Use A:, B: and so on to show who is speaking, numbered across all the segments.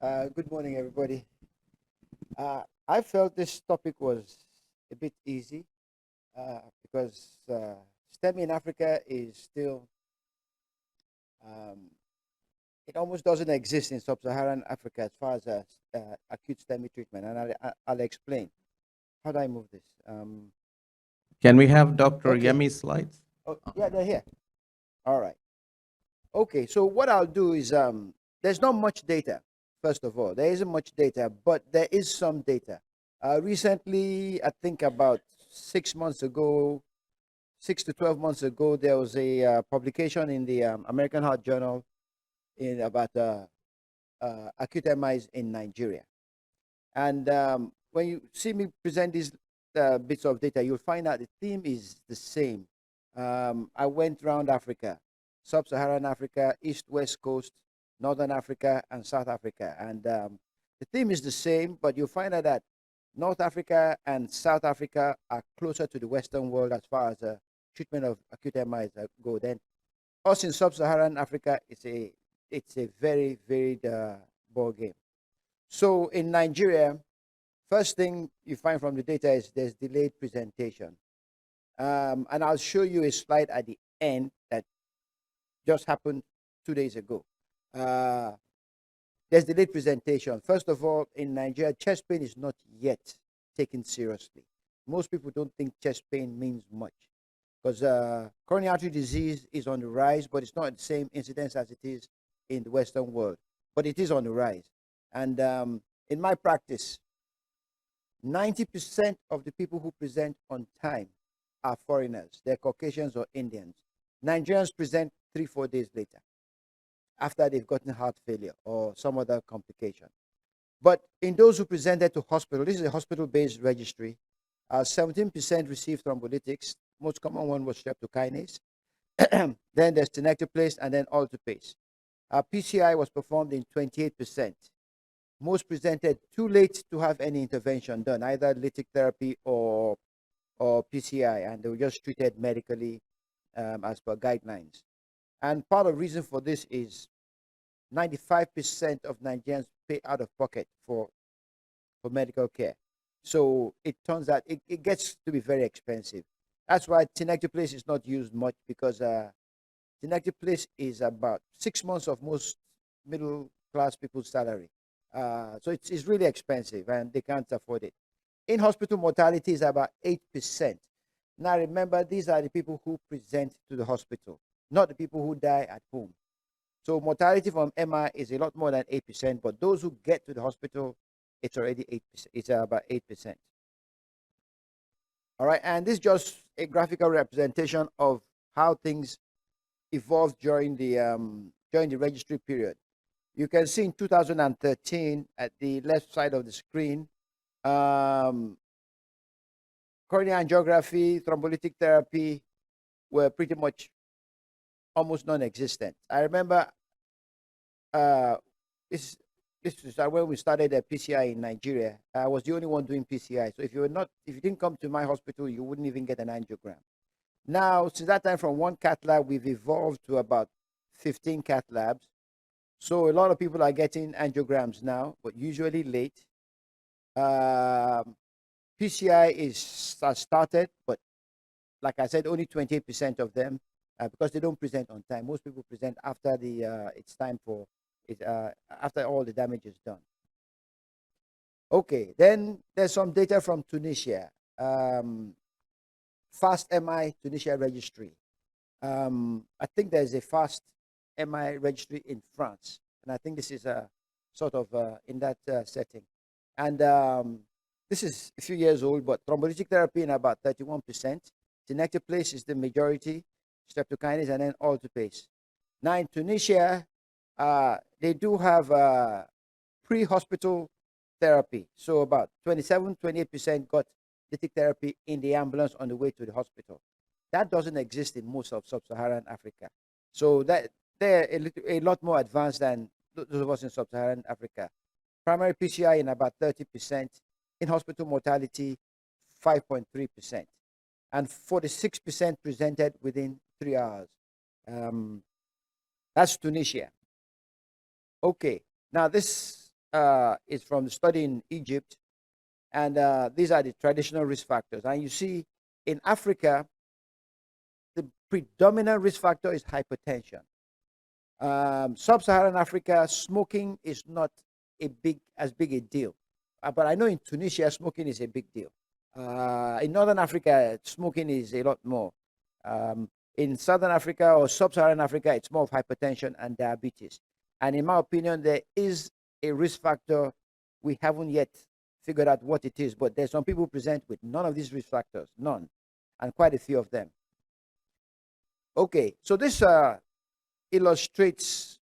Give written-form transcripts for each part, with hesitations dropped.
A: Good morning, everybody. I felt this topic was a bit easy because STEMI in Africa is still, um, it almost doesn't exist in sub-Saharan Africa as far as acute STEMI treatment. And I'll explain. How do I move this?
B: Can we have Dr.
A: Okay.
B: Yemi's slides?
A: Oh, yeah, they're here. All right. Okay. So what I'll do is there's not much data, first of all. There isn't much data, but there is some data. Recently, I think about 6 months ago, 6 to 12 months ago, there was a publication in the American Heart Journal in about acute MIs in Nigeria. And when you see me present these bits of data, you'll find out the theme is the same. I went around Africa, sub-Saharan Africa, East, West Coast, Northern Africa, and South Africa. And the theme is the same, but you'll find out that North Africa and South Africa are closer to the Western world as far as treatment of acute MIs go. Then us in sub-Saharan Africa, it's a very varied ball game. So in Nigeria, first thing you find from the data is there's delayed presentation. And I'll show you a slide at the end that just happened 2 days ago. Uh, there's delayed presentation. First of all, in Nigeria, chest pain is not yet taken seriously. Most people don't think chest pain means much because coronary artery disease is on the rise, but it's not the same incidence as it is in the Western world. But it is on the rise. And in my practice, 90% of the people who present on time are foreigners. They're Caucasians or Indians. Nigerians present 3, 4 days later after they've gotten heart failure or some other complication. But in those who presented to hospital, this is a hospital-based registry, 17% received thrombolytics. Most common one was streptokinase. Then there's tenecteplase and then alteplase. PCI was performed in 28%. Most presented too late to have any intervention done, either lytic therapy or PCI, and they were just treated medically as per guidelines. And part of the reason for this is 95% of Nigerians pay out of pocket for medical care. So it turns out it gets to be very expensive. That's why tenecteplase is not used much because tenecteplase is about 6 months of most middle class people's salary. So it's really expensive and they can't afford it. In hospital mortality is about 8%. Now remember, these are the people who present to the hospital, not the people who die at home. So mortality from MI is a lot more than 8%, but those who get to the hospital, it's already 8%. It's about 8%. All right, and this is just a graphical representation of how things evolved during the registry period. You can see in 2013 at the left side of the screen, um, coronary angiography, thrombolytic therapy were pretty much almost non-existent. I remember uh, this this is when we started a PCI in Nigeria. I was the only one doing PCI. So if you didn't come to my hospital, you wouldn't even get an angiogram. Now, since that time, from one cath lab, we've evolved to about 15 cath labs. So a lot of people are getting angiograms now, but usually late. Um, PCI has started, but like I said, only 28% of them because they don't present on time. Most people present after it's time for it after all the damage is done. Okay, then there's some data from Tunisia. Fast MI Tunisia registry. I think there's a fast MI registry in France, and I think this is a sort of in that setting. And this is a few years old, but thrombolytic therapy in about 31%. Tenecteplase is the majority, streptokinase, and then alteplase. Now in Tunisia, they do have pre-hospital therapy. So about 27, 28% got lytic therapy in the ambulance on the way to the hospital. That doesn't exist in most of sub-Saharan Africa. So they're a lot more advanced than those of us in sub-Saharan Africa. Primary PCI in about 30%, in hospital mortality 5.3%, and 46% presented within 3 hours. Um, that's Tunisia. Okay, now this is from the study in Egypt, and these are the traditional risk factors. And you see, in Africa, the predominant risk factor is hypertension. Sub-Saharan Africa, smoking is not as big a deal, but I know in Tunisia, smoking is a big deal. In Northern Africa, smoking is a lot more. In Southern Africa or Sub-Saharan Africa, it's more of hypertension and diabetes. And in my opinion, there is a risk factor. We haven't yet figured out what it is, but there's some people present with none of these risk factors, none, and quite a few of them. Okay, so this illustrates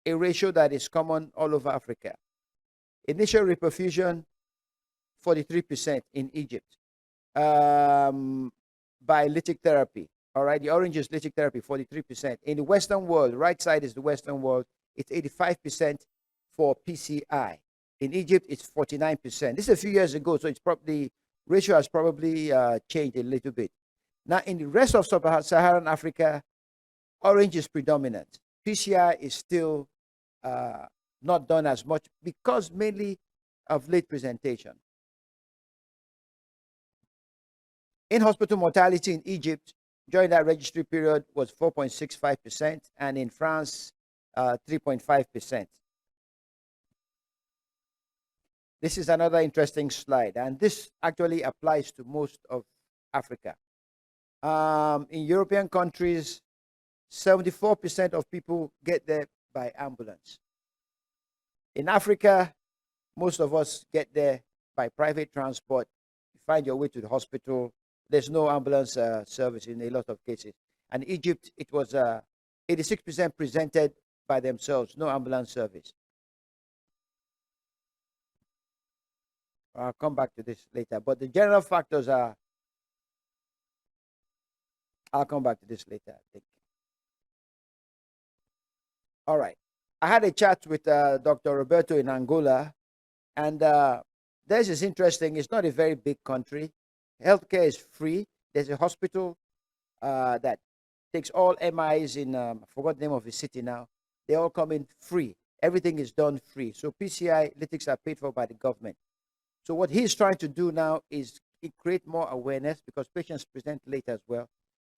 A: a ratio that is common all over Africa. Initial reperfusion, 43% in Egypt, by lytic therapy. All right, the orange is lytic therapy, 43%. In the Western world, right side is the Western world, it's 85% for PCI. In Egypt, it's 49%. This is a few years ago, so it's probably, ratio has probably changed a little bit. Now, in the rest of Sub-Saharan Africa, orange is predominant. PCI is still not done as much because mainly of late presentation. In-hospital mortality in Egypt during that registry period was 4.65%, and in France, 3.5%. This is another interesting slide, and this actually applies to most of Africa. In European countries, 74% of people get there by ambulance. In Africa, most of us get there by private transport. You find your way to the hospital. There's no ambulance service in a lot of cases. And Egypt, it was 86% presented by themselves, no ambulance service. I'll come back to this later. But the general factors are, I'll come back to this later, I think. All right. I had a chat with Dr. Roberto in Angola, and this is interesting. It's not a very big country. Healthcare is free. There's a hospital that takes all MIs in, I forgot the name of the city now. They all come in free. Everything is done free. So PCI lytics are paid for by the government. So what he's trying to do now is create more awareness, because patients present late as well.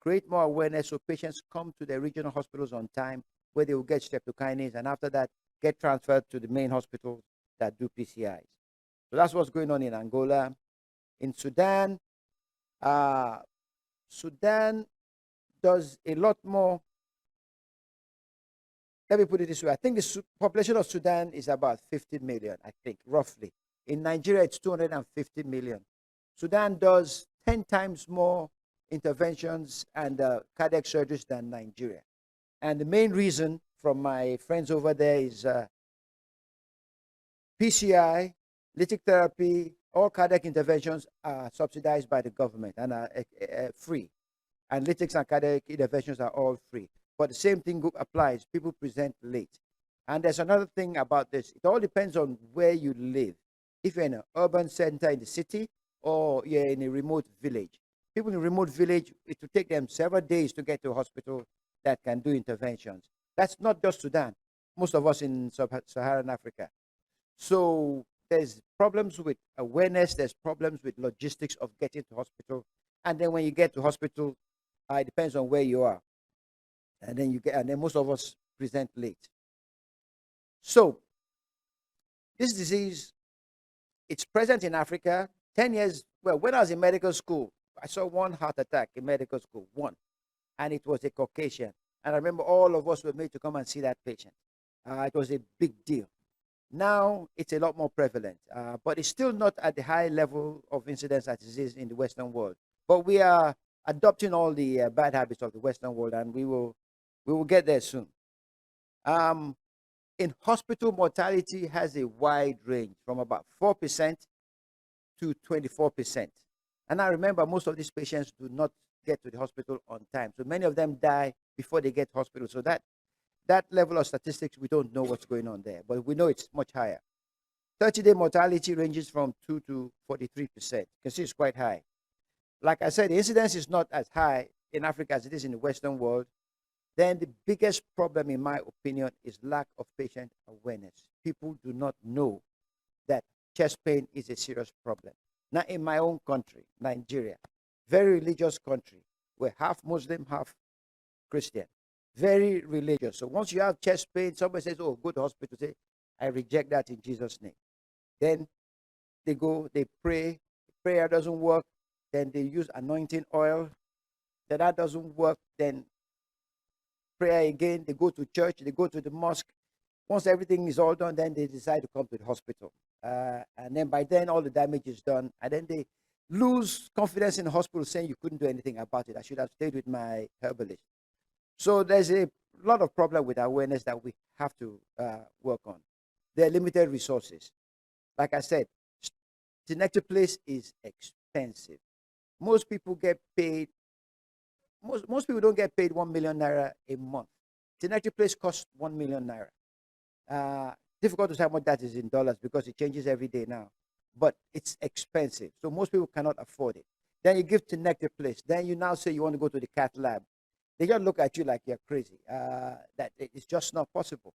A: Create more awareness so patients come to their regional hospitals on time, where they will get streptokinase, and after that, get transferred to the main hospitals that do PCIs. So that's what's going on in Angola. In Sudan, Sudan does a lot more. Let me put it this way. I think the population of Sudan is about 50 million, I think, roughly. In Nigeria, it's 250 million. Sudan does 10 times more interventions and cardiac surgeries than Nigeria. And the main reason from my friends over there is PCI, lytic therapy, all cardiac interventions are subsidized by the government and are free. And lytics and cardiac interventions are all free. But the same thing applies. People present late. And there's another thing about this. It all depends on where you live. If you're in an urban center in the city or you're in a remote village. People in a remote village, it will take them several days to get to a hospital that can do interventions. That's not just Sudan. Most of us in Sub-Saharan Africa. So there's problems with awareness. There's problems with logistics of getting to hospital. And then when you get to hospital, it depends on where you are. And then most of us present late. So this disease, it's present in Africa. 10 years, well, when I was in medical school, I saw one heart attack in medical school, one. And it was a Caucasian. And I remember all of us were made to come and see that patient. It was a big deal. Now it's a lot more prevalent, but it's still not at the high level of incidence as it is in the Western world. But we are adopting all the bad habits of the Western world, and we will get there soon. In hospital, mortality has a wide range from about 4% to 24%. And I remember most of these patients do not get to the hospital on time. So many of them die before they get to hospital. So that level of statistics, we don't know what's going on there, but we know it's much higher. 30-day mortality ranges from 2 to 43%. You can see it's quite high. Like I said, the incidence is not as high in Africa as it is in the Western world. Then the biggest problem, in my opinion, is lack of patient awareness. People do not know that chest pain is a serious problem. Now, in my own country, Nigeria, very religious country, we're half Muslim, half Christian, very religious. So once you have chest pain, somebody says, "Oh, go to hospital." Say, "I reject that in Jesus' name." Then they go, they pray. Prayer doesn't work. Then they use anointing oil. Then that doesn't work. Then prayer again. They go to church. They go to the mosque. Once everything is all done, then they decide to come to the hospital. And then by then, all the damage is done. And then they lose confidence in the hospital, saying you couldn't do anything about it. I should have stayed with my herbalist. So there's a lot of problem with awareness that we have to work on. There are limited resources. Like I said, Tenecteplase is expensive. Most people get paid. Most people don't get paid 1 million naira a month. Tenecteplase costs 1 million naira. Difficult to say how much that is in dollars because it changes every day now. But it's expensive, so most people cannot afford it. Then you give Tenecteplase. Then you now say you want to go to the cath lab. They just look at you like you're crazy. That it's just not possible.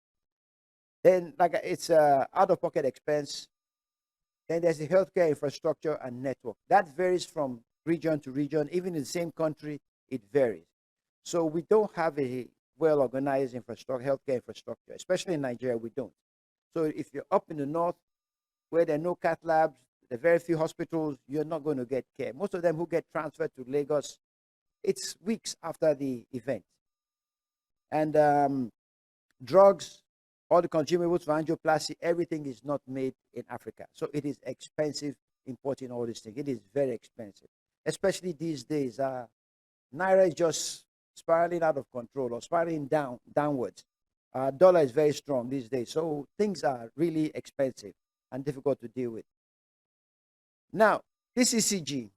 A: Then, like it's out-of-pocket expense. Then there's the healthcare infrastructure and network. That varies from region to region. Even in the same country, it varies. So we don't have a well-organized healthcare infrastructure, especially in Nigeria, we don't. So if you're up in the north, where there are no cath labs, there are very few hospitals, you're not going to get care. Most of them who get transferred to Lagos, it's weeks after the event. And drugs, all the consumables for angioplasty, everything is not made in Africa. So it is expensive importing all these things. It is very expensive, especially these days. Naira is just spiraling out of control or spiraling downwards. Dollar is very strong these days. So things are really expensive and difficult to deal with. Now, this ECG,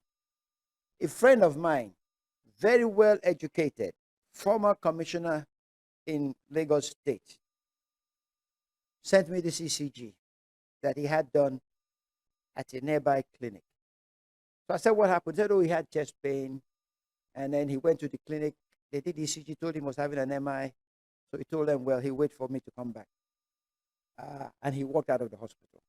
A: a friend of mine, very well educated, former commissioner in Lagos State, sent me this ECG that he had done at a nearby clinic. So I said, "What happened?" He said, "Oh, he had chest pain." And then he went to the clinic. They did ECG, told him he was having an MI. So he told them, "Well, he'll wait for me to come back." And he walked out of the hospital.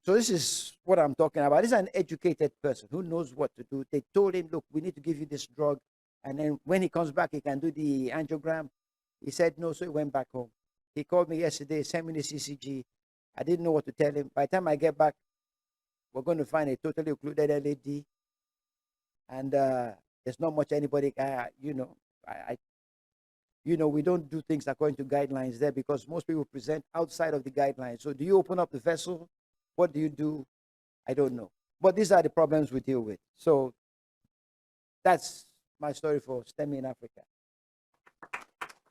A: So this is what I'm talking about. This is an educated person who knows what to do. They told him, "Look, we need to give you this drug. And then when he comes back, he can do the angiogram." He said no, so he went back home. He called me yesterday, sent me this ECG. I didn't know what to tell him. By the time I get back, we're going to find a totally occluded LAD. And there's not much anybody, we don't do things according to guidelines there because most people present outside of the guidelines. So do you open up the vessel? What do you do? I don't know. But these are the problems we deal with. So that's my story for STEMI in Africa.